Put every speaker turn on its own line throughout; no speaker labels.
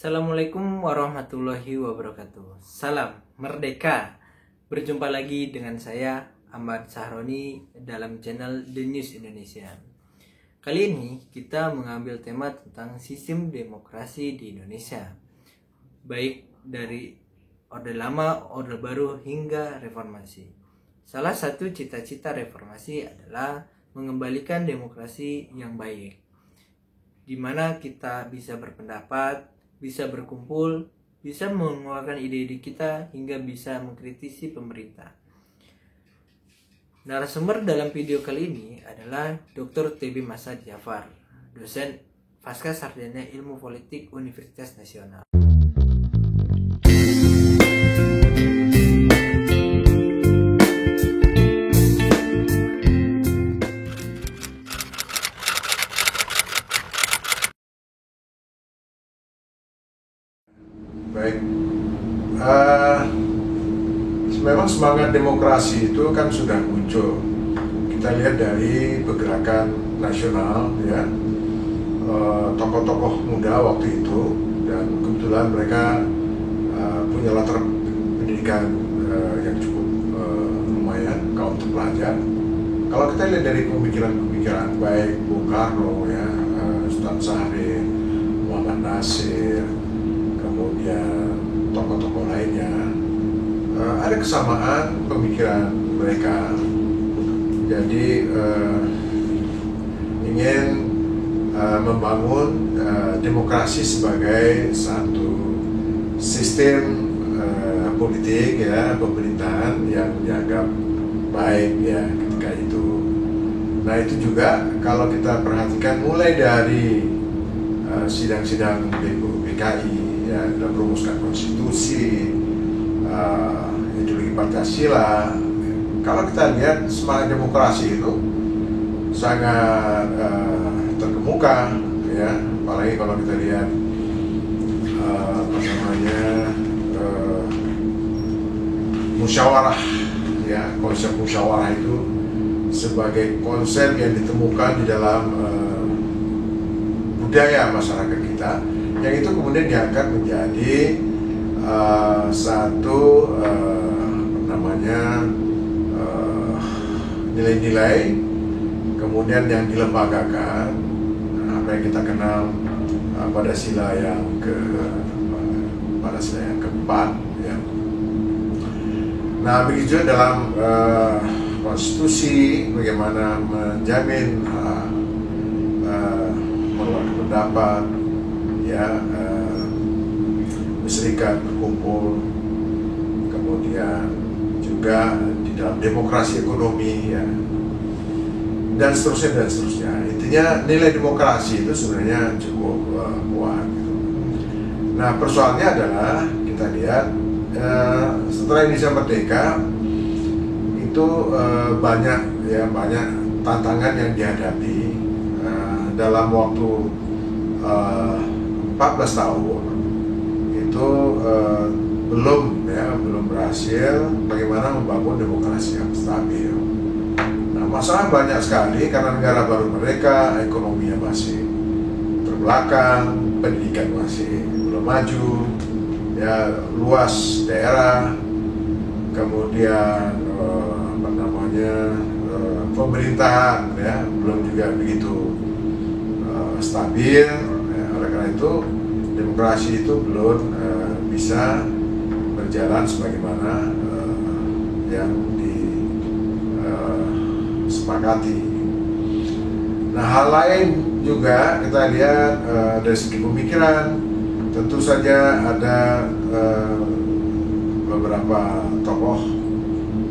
Assalamualaikum warahmatullahi wabarakatuh. Salam merdeka. Berjumpa lagi dengan saya Ahmad Sahroni dalam channel The News Indonesia. Kali ini kita mengambil tema tentang sistem demokrasi di Indonesia, baik dari Orde Lama, Orde Baru hingga reformasi. Salah satu cita-cita reformasi adalah mengembalikan demokrasi yang baik, di mana kita bisa berpendapat, bisa berkumpul, bisa mengeluarkan ide-ide kita, hingga bisa mengkritisi pemerintah. Narasumber dalam video kali ini adalah Dr. T.B. Masad Jafar, dosen Pasca Sarjana Ilmu Politik Universitas Nasional.
Baik, memang semangat demokrasi itu kan sudah muncul. Kita lihat dari pergerakan nasional, ya, tokoh-tokoh muda waktu itu, dan kebetulan mereka punya latar pendidikan yang cukup lumayan, kaum terpelajar. Kalau kita lihat dari pemikiran-pemikiran baik Bung Karno, ya, Ustadz Sahril, Muhammad Nasir, kemudian tokoh-tokoh lainnya, ada kesamaan pemikiran mereka. Jadi ingin membangun demokrasi sebagai satu sistem politik, ya, pemerintahan yang dianggap baik, ya, ketika itu. Nah, itu juga kalau kita perhatikan mulai dari sidang-sidang PKI, ya, dalam merumuskan konstitusi, ideologi Pancasila. Kalau kita lihat semangat demokrasi itu sangat terkemuka, ya, apalagi kalau kita lihat musyawarah, ya, konsep musyawarah itu sebagai konsep yang ditemukan di dalam budaya masyarakat kita, yang itu kemudian diangkat menjadi satu nilai-nilai, kemudian yang dilembagakan, apa yang kita kenal pada sila yang keempat, ya. Nah, begitu juga dalam konstitusi, bagaimana menjamin mengeluarkan pendapat, ya, berserikat, berkumpul, kemudian juga di dalam demokrasi ekonomi, ya, dan seterusnya dan seterusnya. Intinya nilai demokrasi itu sebenarnya cukup kuat, gitu. Nah, persoalannya adalah kita lihat setelah Indonesia merdeka itu banyak tantangan yang dihadapi dalam waktu 14 tahun itu belum berhasil bagaimana membangun demokrasi yang stabil. Nah, masalah banyak sekali karena negara baru mereka, ekonominya masih terbelakang, pendidikan masih belum maju, ya, luas daerah, kemudian pemerintahan, ya, belum juga begitu stabil, ya. Oleh karena itu demokrasi itu belum bisa berjalan sebagaimana yang disepakati. Nah, hal lain juga kita lihat dari segi pemikiran, tentu saja ada beberapa tokoh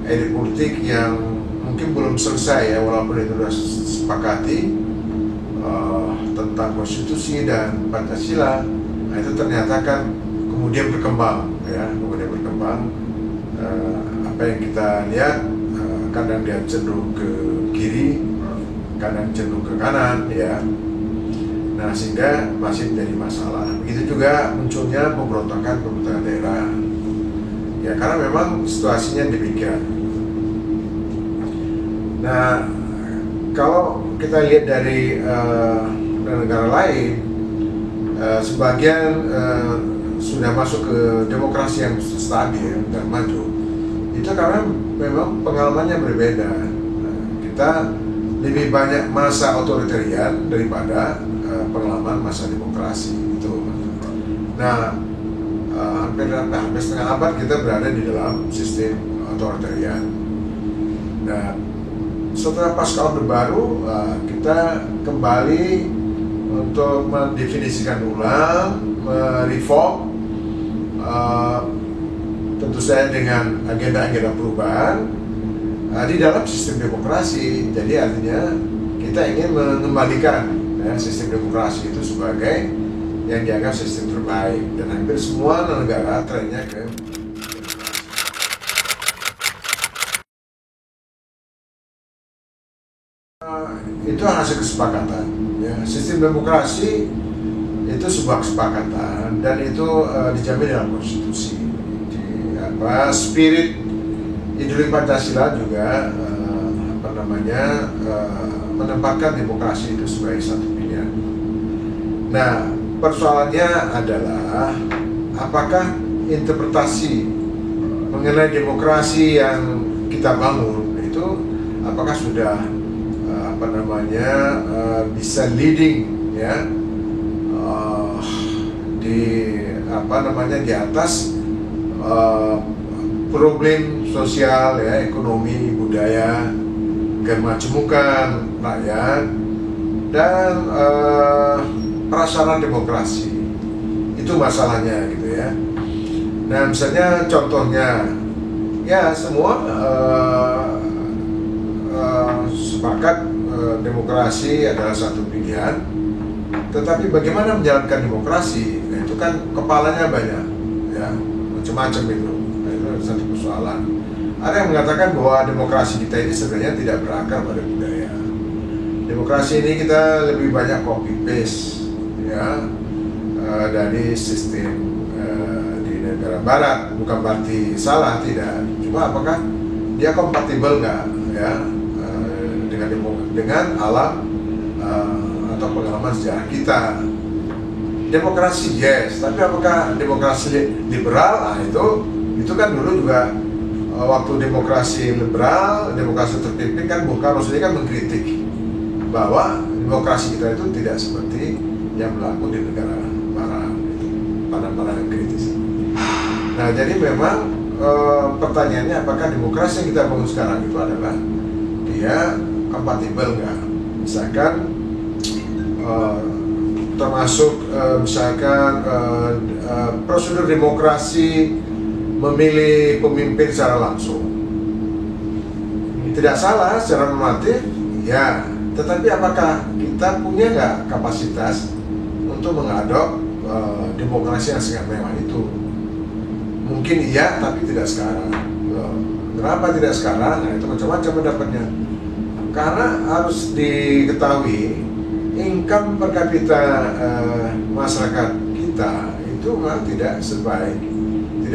elit politik yang mungkin belum selesai, ya, walaupun itu sudah sepakati tentang konstitusi dan Pancasila. Nah, itu ternyata kan kemudian berkembang, ya, apa yang kita lihat, kadang dia cenderung ke kiri, kadang cenderung ke kanan, ya. Nah, sehingga masih menjadi masalah. Begitu juga munculnya pemberontakan daerah, ya, karena memang situasinya demikian. Nah, kalau kita lihat dari negara lain, sebagian sudah masuk ke demokrasi yang stabil dan maju, itu karena memang pengalamannya berbeda. Kita lebih banyak masa otoritarian daripada pengalaman masa demokrasi itu. Nah, hampir setengah abad kita berada di dalam sistem otoritarian. Nah, setelah pasca Orde Baru, kita kembali untuk mendefinisikan ulang, mereform, tentu saja dengan agenda-agenda perubahan di dalam sistem demokrasi. Jadi artinya kita ingin mengembalikan sistem demokrasi itu sebagai yang dianggap sistem terbaik, dan hampir semua negara trennya ke itu hasil kesepakatan. Ya, sistem demokrasi itu sebuah kesepakatan dan itu dijamin dalam konstitusi. Spirit ideologi Pancasila juga menempatkan demokrasi itu sebagai satu pilihan. Nah, persoalannya adalah apakah interpretasi mengenai demokrasi yang kita bangun itu apakah sudah bisa leading ya di atas problem sosial ya, ekonomi, budaya, kemajemukan rakyat dan prasarana demokrasi. Itu masalahnya gitu ya. Nah, misalnya contohnya ya semua sepakat demokrasi adalah satu pilihan, tetapi bagaimana menjalankan demokrasi? Nah, itu kan kepalanya banyak ya, macam-macam itu. Nah, itu satu persoalan. Ada yang mengatakan bahwa demokrasi kita ini sebenarnya tidak berakar pada budaya. Demokrasi ini kita lebih banyak copy paste ya dari sistem di negara barat. Bukan berarti salah, tidak. Cuma apakah dia kompatibel nggak ya dengan alam atau pengalaman sejarah kita? Demokrasi yes, tapi apakah demokrasi liberal? Nah, itu kan dulu juga waktu demokrasi liberal, demokrasi terpimpin kan Bung Karno sendiri kan mengkritik bahwa demokrasi kita itu tidak seperti yang berlaku di negara barat, pandangan kritis. Nah, jadi memang pertanyaannya apakah demokrasi yang kita bangun sekarang itu adalah dia kompatibel nggak? Misalkan termasuk misalkan prosedur demokrasi memilih pemimpin secara langsung tidak salah secara normatif ya, tetapi apakah kita punya nggak kapasitas untuk mengadop demokrasi yang sangat mewah itu? Mungkin iya, tapi tidak sekarang. Kenapa tidak sekarang? Nah, itu macam-macam pendapatnya. Karena harus diketahui income per kapita masyarakat kita itu memang tidak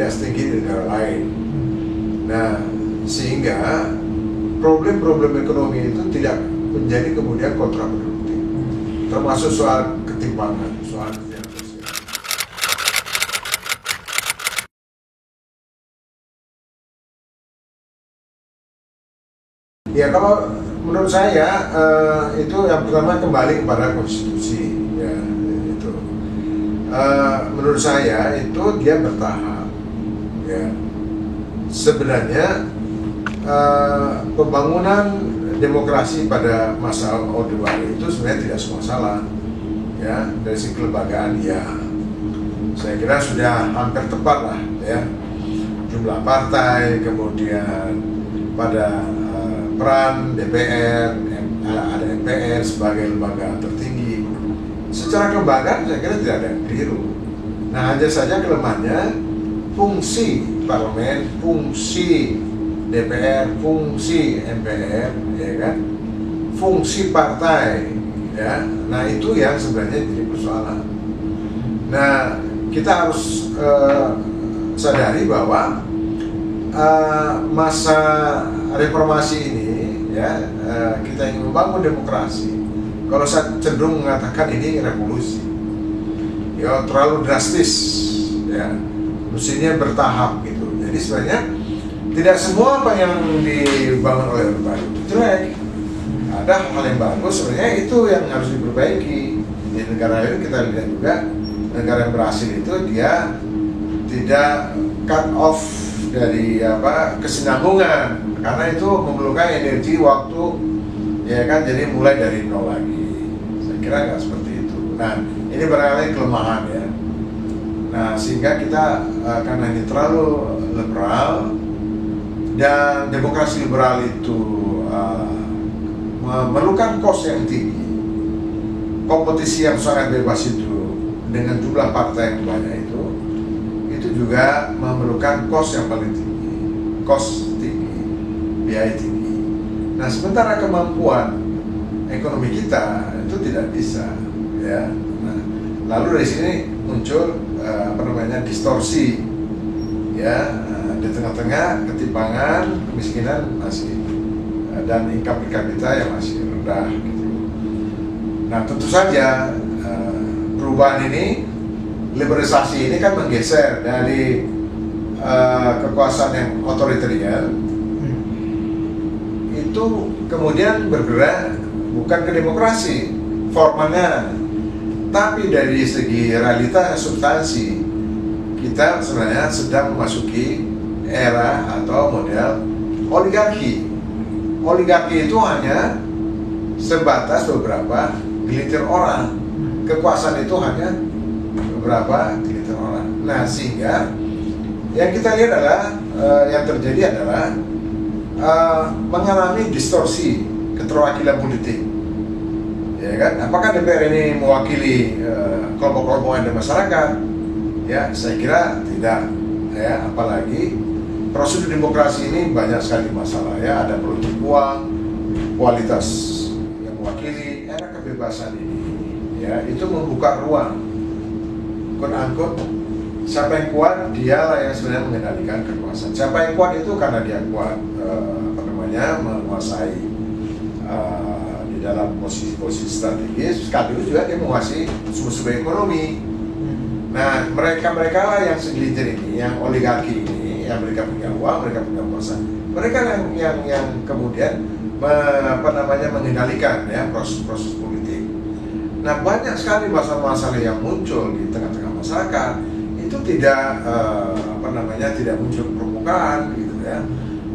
setinggi di negara lain. Nah, sehingga problem-problem ekonomi itu tidak menjadi kemudian kontraproduktif, termasuk soal ketimpangan, soal kesejahteraan sosial. Ya, kalau menurut saya itu yang pertama kembali kepada konstitusi ya, itu menurut saya itu dia bertahap ya. Sebenarnya pembangunan demokrasi pada masa Orde Baru itu sebenarnya tidak semua salah ya, dari segi kelembagaan ya saya kira sudah hampir tepat lah ya, jumlah partai, kemudian pada peran DPR, ada MPR sebagai lembaga tertinggi. Secara kelembagaan saya kira tidak ada yang keliru. Nah, hanya saja kelemahannya fungsi parlemen, fungsi DPR, fungsi MPR, ya kan, fungsi partai, ya. Nah, itu yang sebenarnya jadi persoalan. Nah, kita harus sadari bahwa masa reformasi ini ya, kita ingin membangun demokrasi. Kalau saya cenderung mengatakan ini revolusi ya terlalu drastis, ya mestinya bertahap gitu. Jadi sebenarnya tidak semua apa yang dibangun oleh Orde Baru itu jelek. Ada hal yang bagus, sebenarnya itu yang harus diperbaiki. Di negara lain kita lihat juga, negara yang berhasil itu dia tidak cut off dari kesinambungan, karena itu memerlukan energi, waktu, ya kan, jadi mulai dari nol lagi. Saya kira nggak seperti itu. Nah, ini barangkali kelemahan ya. Nah, sehingga kita karena ini terlalu liberal, dan demokrasi liberal itu memerlukan kos yang tinggi, kompetisi yang sangat bebas itu dengan jumlah partai yang banyak itu juga memerlukan kos yang paling tinggi, kos tinggi, biaya tinggi. Nah, sementara kemampuan ekonomi kita itu tidak bisa, ya. Nah, lalu dari sini muncul distorsi, ya, di tengah-tengah ketimpangan, kemiskinan masih dan income per kapita yang masih rendah gitu. Nah, tentu saja perubahan ini, liberalisasi ini kan menggeser dari kekuasaan yang otoritarian itu kemudian bergerak bukan ke demokrasi formalnya, tapi dari segi realita substansi kita sebenarnya sedang memasuki era atau model oligarki. Oligarki itu hanya sebatas beberapa gelintir orang, kekuasaan itu hanya beberapa gelintir orang. Nah, sehingga yang kita lihat adalah yang terjadi adalah mengalami distorsi keterwakilan politik, ya kan? Apakah DPR ini mewakili kelompok-kelompok yang ada masyarakat? Ya, saya kira tidak, ya. Apalagi prosedur demokrasi ini banyak sekali masalah, ya. Ada politik uang, kualitas yang mewakili, era kebebasan ini, ya, itu membuka ruang. Angkut, siapa yang kuat, dialah yang sebenarnya mengendalikan kekuasaan. Siapa yang kuat itu karena dia kuat, menguasai di dalam posisi-posisi strategis, sekaligus juga dia menguasai sumber-sumber ekonomi. Nah, mereka lah yang segelintir ini, yang oligarki ini, yang mereka punya uang, mereka punya kuasa. Mereka yang kemudian mengendalikan, ya, proses politik. Nah, banyak sekali masalah-masalah yang muncul di tengah-tengah masyarakat itu tidak tidak muncul permukaan gitu, ya.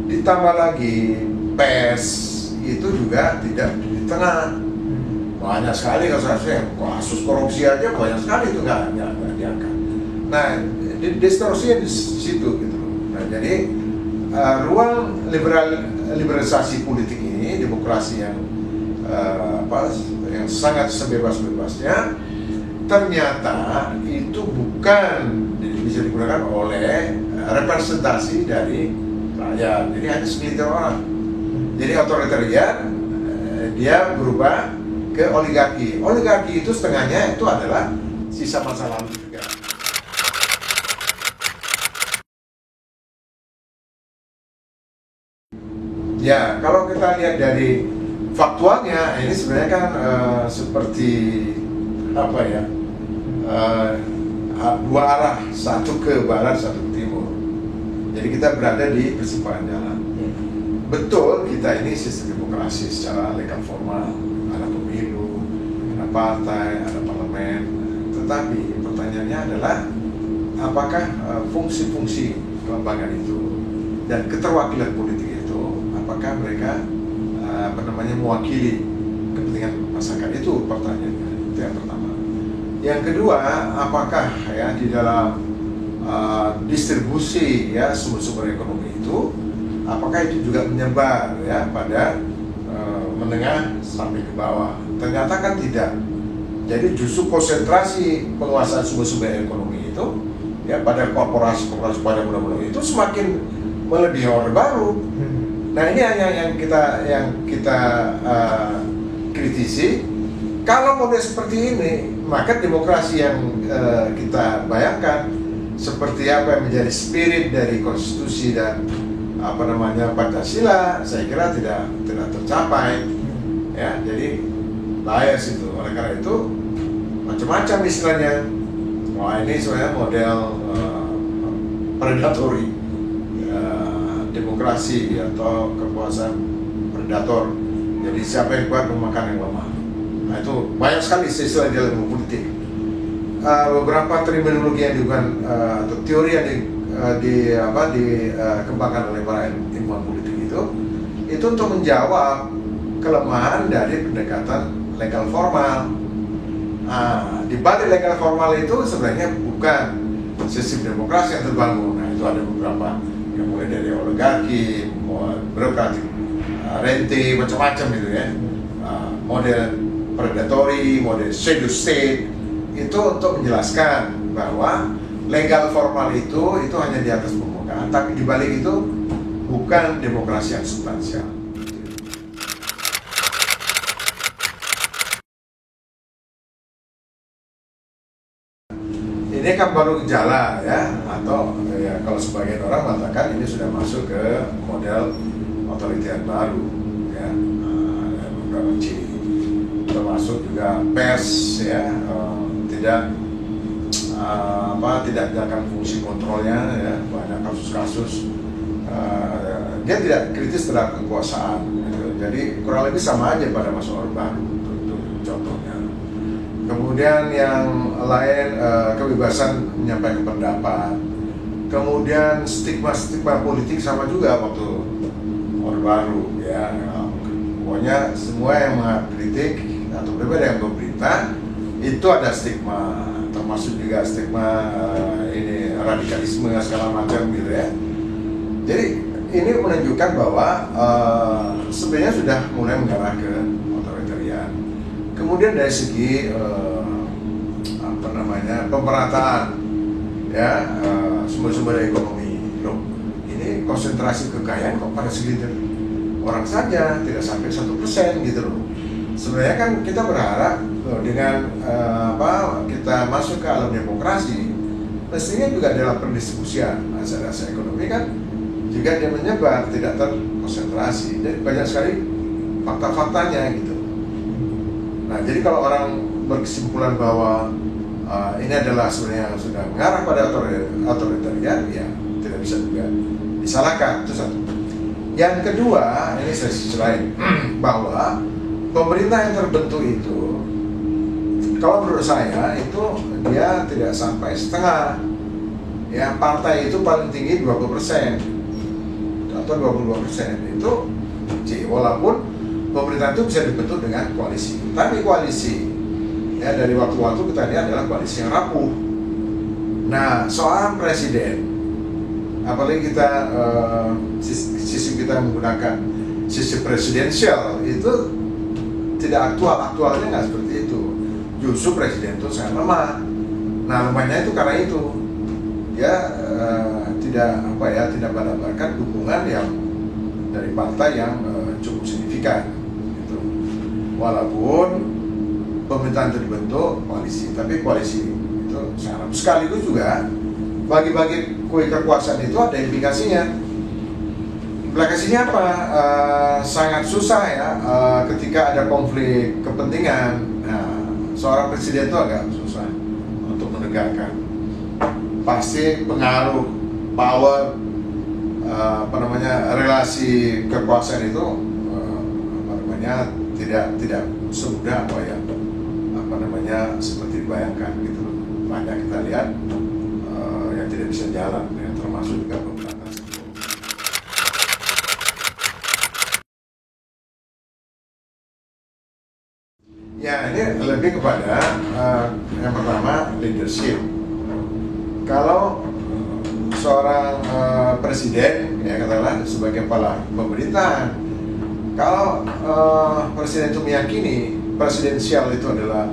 Ditambah lagi PES itu juga tidak di tengah. Banyak sekali kasus korupsi aja banyak sekali itu nggak diangkat. Nah, distorsi di situ gitu. Nah, jadi ruang liberalisasi politik ini, demokrasi yang yang sangat sebebas-bebasnya, ternyata itu bukan bisa digunakan oleh representasi dari rakyat. Jadi hanya segelintir orang. Jadi otoritarian dia berubah ke oligarki. Oligarki itu setengahnya itu adalah sisa masa lalu juga. Ya, kalau kita lihat dari faktualnya, ini sebenarnya kan seperti dua arah, satu ke barat, satu ke timur. Jadi kita berada di persimpangan jalan. Betul, kita ini sistem demokrasi secara legal formal, ada pemilu, ada partai, ada parlemen. Tetapi pertanyaannya adalah apakah fungsi-fungsi kelembagaan itu dan keterwakilan politik itu, apakah mereka mewakili kepentingan masyarakat? Itu pertanyaannya. Itu yang pertama. Yang kedua, apakah ya di dalam distribusi, ya, sumber-sumber ekonomi itu, apakah itu juga menyebar, ya, pada menengah sampai ke bawah? Ternyata kan tidak. Jadi justru konsentrasi penguasaan sumber-sumber ekonomi itu, ya, pada korporasi-korporasi, pada mudah-mudahan itu semakin melebihi Orde Baru. Nah, ini yang kita kritisi. Kalau model seperti ini, maka demokrasi yang kita bayangkan seperti apa yang menjadi spirit dari konstitusi dan Pancasila, saya kira tidak tercapai, ya. Jadi bias itu. Oleh karena itu macam-macam istilahnya, Wah, ini sebenarnya model predatory demokrasi atau kekuasaan predator. Jadi siapa yang kuat memakan yang lemah. Nah, itu banyak sekali istilah di dalam politik. Beberapa terminologi yang digunakan atau teori yang dikembangkan oleh para ilmuwan politik itu untuk menjawab kelemahan dari pendekatan legal formal. Di balik legal formal itu sebenarnya bukan sistem demokrasi yang terbangun. Nah, itu ada beberapa yang mulai dari oligarki, birokratik, rente, macam-macam gitu ya. Model predatory, model shadow state itu untuk menjelaskan bahwa legal formal itu hanya di atas permukaan, tapi di balik itu bukan demokrasi yang substansial. Ini kan baru gejala ya, atau ya kalau sebagian orang mengatakan ini sudah masuk ke model otoriter baru ya. Ada beberapa ciri, termasuk juga pers ya, tidak menjalankan fungsi kontrolnya ya, banyak kasus-kasus dia tidak kritis terhadap kekuasaan gitu. Jadi kurang lebih sama aja pada masa Orde Baru itu contohnya. Kemudian yang lain kebebasan menyampaikan pendapat. Kemudian stigma politik sama juga waktu Orde Baru ya. Pokoknya semua yang mengkritik atau berbeda yang berberita itu ada stigma, termasuk juga stigma ini radikalisme segala macam gitu ya. Jadi ini menunjukkan bahwa sebenarnya sudah mulai mengarah ke otoritarian. Kemudian dari segi pemerataan ya, sumber-sumber ekonomi. Loh, ini konsentrasi kekayaan kok pada segelintir orang saja, tidak sampai 1% gitu loh. Sebenarnya kan kita berharap dengan kita masuk ke alam demokrasi, mestinya juga dalam pendistribusian aset-aset ekonomi kan juga dia menyebar, tidak terkonsentrasi. Jadi banyak sekali fakta-faktanya gitu. Nah, jadi kalau orang berkesimpulan bahwa ini adalah sebenarnya sudah mengarah pada otoritarian, ya tidak bisa juga disalahkan. Itu satu. Yang kedua, ini saya sisi lain bahwa pemerintah yang terbentuk itu, kalau menurut saya itu dia tidak sampai setengah. Ya, partai itu paling tinggi 20% atau 22%. Itu walaupun pemerintah itu bisa dibentuk dengan koalisi. Tapi koalisi ya dari waktu-waktu kita lihat adalah koalisi yang rapuh. Nah, soal presiden, apalagi kita sistem kita menggunakan sistem presidensial itu tidak aktualnya nggak seperti itu. Justru presiden itu sangat lemah. Nah, lemahnya itu karena itu dia tidak mendapatkan dukungan yang dari partai yang cukup signifikan gitu. Walaupun pemerintahan terbentuk koalisi, tapi koalisi itu sangat sekaligus juga bagi-bagi kue kekuasaan itu ada implikasinya. Implikasinya apa? Sangat susah ya ketika ada konflik kepentingan. Nah, seorang presiden itu agak susah untuk menegakkan. Pasti pengaruh power relasi kekuasaan itu tidak semudah seperti dibayangkan gitu. Banyak kita lihat yang tidak bisa jalan ya, termasuk juga pemberantasan. Ya, ini lebih kepada yang pertama leadership. Kalau seorang presiden ya katakanlah sebagai kepala pemerintahan, kalau presiden itu meyakini presidensial itu adalah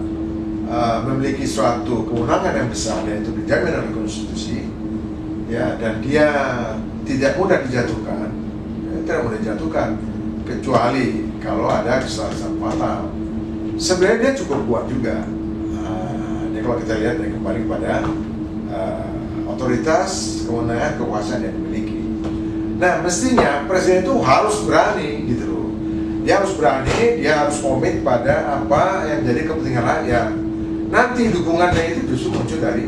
memiliki suatu kewenangan yang besar, yaitu dijamin oleh konstitusi ya, dan dia tidak mudah dijatuhkan, kecuali kalau ada kesalahan fatal. Sebenarnya dia cukup kuat juga. Ini kalau kita lihat dari kembali pada otoritas, kewenangan, kekuasaan yang dimiliki. Nah, mestinya presiden itu harus berani gitu loh. Dia harus berani, dia harus komit pada apa yang menjadi kepentingan rakyat. Nanti dukungannya itu justru muncul dari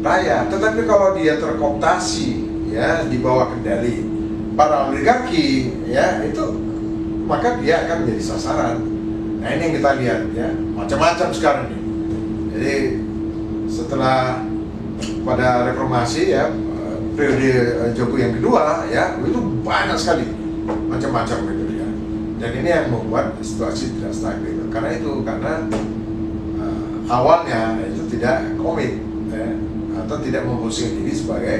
rakyat. Tetapi kalau dia terkooptasi, ya, di bawah kendali para oligarki, ya, itu maka dia akan menjadi sasaran. Nah, ini yang kita lihat, ya, macam-macam sekarang nih. Jadi setelah pada reformasi, ya, periode Jokowi yang kedua, ya, itu banyak sekali macam-macam gitu, ya. Dan ini yang membuat situasi tidak stabil. Karena awalnya itu tidak komit, ya, atau tidak memposisikan diri sebagai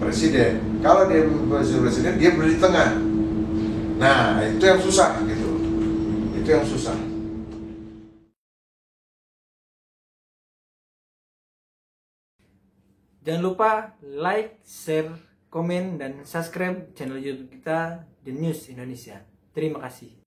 presiden. Kalau dia memposisikan presiden, dia berada di tengah. Nah, itu yang susah gitu. Itu yang susah.
Jangan lupa like, share, komen, dan subscribe channel YouTube kita The News Indonesia. Terima kasih.